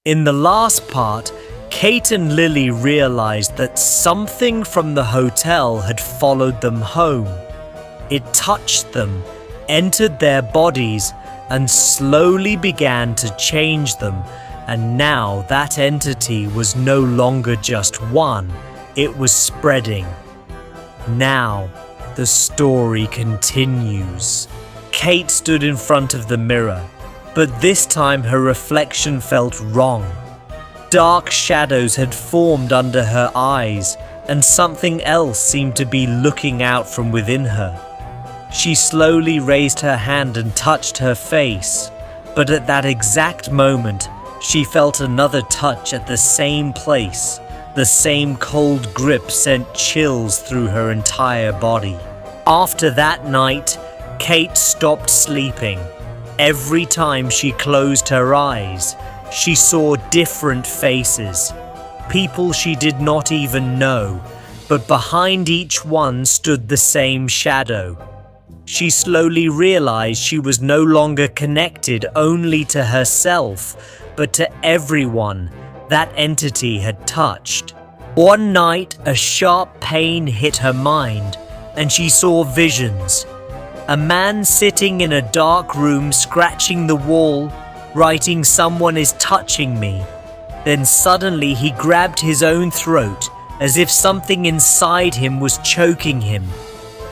In the last part, Kate and Lily realized that something from the hotel had followed them home. It touched them, entered their bodies, and slowly began to change them. And now that entity was no longer just one, it was spreading. Now, the story continues. Kate stood in front of the mirror, but this time her reflection felt wrong. Dark shadows had formed under her eyes, and something else seemed to be looking out from within her. She slowly raised her hand and touched her face, but at that exact moment, she felt another touch at the same place. The same cold grip sent chills through her entire body. After that night, Kate stopped sleeping. Every time she closed her eyes, she saw different faces, people she did not even know, but behind each one stood the same shadow. She slowly realized she was no longer connected only to herself, but to everyone that entity had touched. One night, a sharp pain hit her mind, and she saw visions. A man sitting in a dark room scratching the wall, writing "Someone is touching me." Then suddenly he grabbed his own throat, as if something inside him was choking him.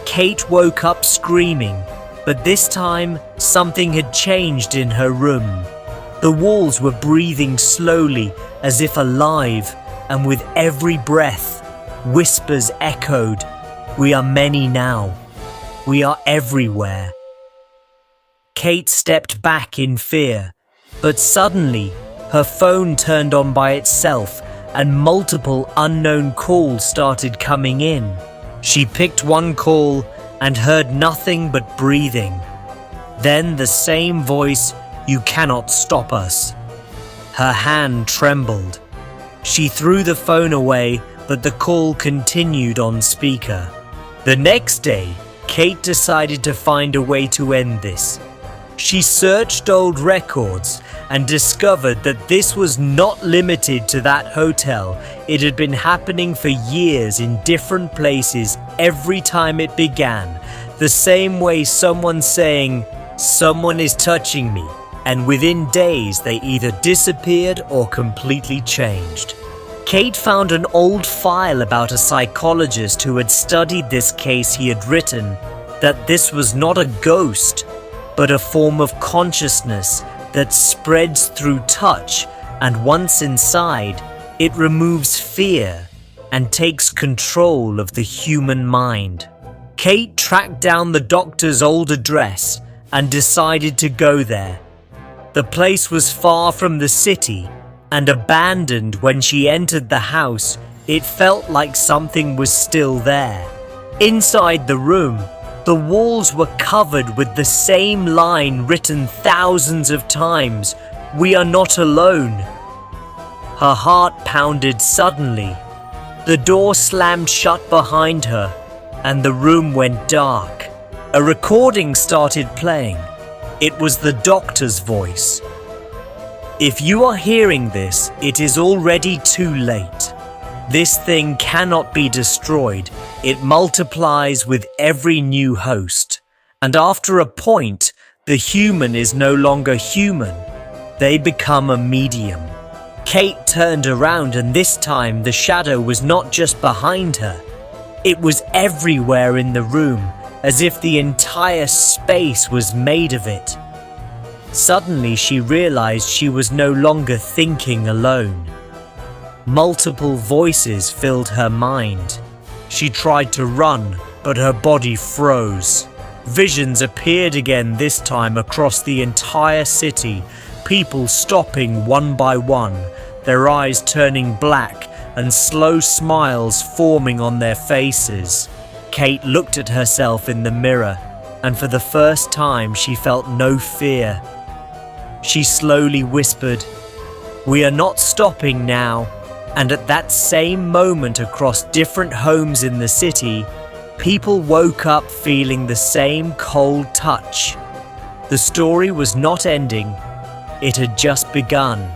Kate woke up screaming, but this time something had changed in her room. The walls were breathing slowly, as if alive, and with every breath, whispers echoed, "We are many now. We are everywhere." Kate stepped back in fear, but suddenly her phone turned on by itself and multiple unknown calls started coming in. She picked one call and heard nothing but breathing. Then the same voice, "You cannot stop us." Her hand trembled. She threw the phone away, but the call continued on speaker. The next day, Kate decided to find a way to end this. She searched old records and discovered that this was not limited to that hotel. It had been happening for years in different places every time it began. The same way someone saying, "Someone is touching me," and within days they either disappeared or completely changed. Kate found an old file about a psychologist who had studied this case. He had written that this was not a ghost, but a form of consciousness that spreads through touch, and once inside, it removes fear and takes control of the human mind. Kate tracked down the doctor's old address and decided to go there. The place was far from the city and abandoned. When she entered the house, it felt like something was still there. Inside the room, the walls were covered with the same line written thousands of times, "We are not alone." Her heart pounded suddenly. The door slammed shut behind her, and the room went dark. A recording started playing. It was the doctor's voice. "If you are hearing this, it is already too late. This thing cannot be destroyed. It multiplies with every new host. And after a point, the human is no longer human. They become a medium." Kate turned around, and this time the shadow was not just behind her. It was everywhere in the room, as if the entire space was made of it. Suddenly she realized she was no longer thinking alone. Multiple voices filled her mind. She tried to run, but her body froze. Visions appeared again, this time across the entire city, people stopping one by one, their eyes turning black and slow smiles forming on their faces. Kate looked at herself in the mirror, and for the first time she felt no fear. She slowly whispered, "We are not stopping now." And at that same moment, across different homes in the city, people woke up feeling the same cold touch. The story was not ending, it had just begun.